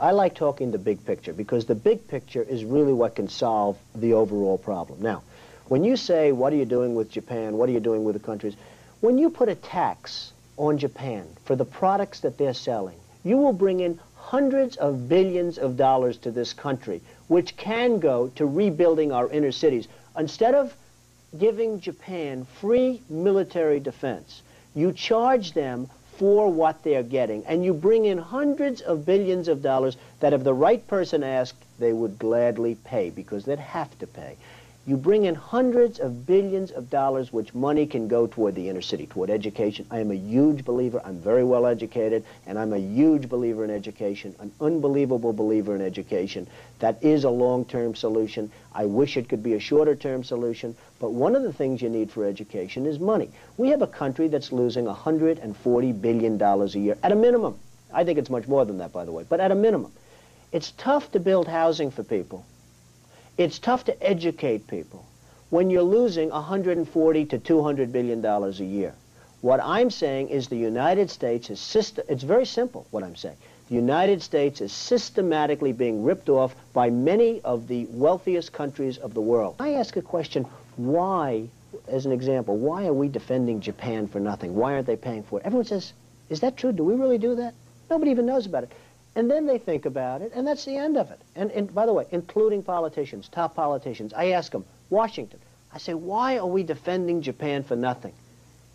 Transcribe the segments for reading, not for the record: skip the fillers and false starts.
I like talking the big picture because the big picture is really what can solve the overall problem. Now, when you say, what are you doing with Japan? What are you doing with the countries? When you put a tax on Japan for the products that they're selling, you will bring in hundreds of billions of dollars to this country, which can go to rebuilding our inner cities. Instead of giving Japan free military defense, you charge them for what they're getting, and you bring in hundreds of billions of dollars that if the right person asked, they would gladly pay, because they'd have to pay. You bring in hundreds of billions of dollars, which money can go toward the inner city, toward education. I am a huge believer. I'm very well educated, and I'm a huge believer in education, an unbelievable believer in education. That is a long-term solution. I wish it could be a shorter-term solution, but one of the things you need for education is money. We have a country that's losing $140 billion a year, at a minimum. I think it's much more than that, by the way, but at a minimum. It's tough to build housing for people. It's tough to educate people when you're losing $140 to $200 billion a year. What I'm saying is the United States is it's very simple what I'm saying. The United States is systematically being ripped off by many of the wealthiest countries of the world. I ask a question, why, as an example, why are we defending Japan for nothing? Why aren't they paying for it? Everyone says, is that true? Do we really do that? Nobody even knows about it. And then they think about it, and that's the end of it. And by the way, including politicians, top politicians, I ask them, Washington, I say, why are we defending Japan for nothing?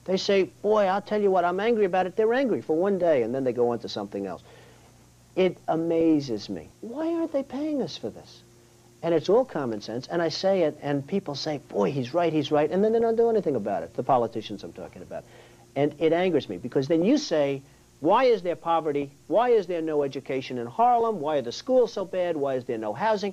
They say, boy, I'll tell you what, I'm angry about it. They're angry for one day, and then they go on to something else. It amazes me. Why aren't they paying us for this? And it's all common sense, and I say it, and people say, boy, he's right, and then they don't do anything about it, the politicians I'm talking about. And it angers me, because then you say, why is there poverty? Why is there no education in Harlem? Why are the schools so bad? Why is there no housing?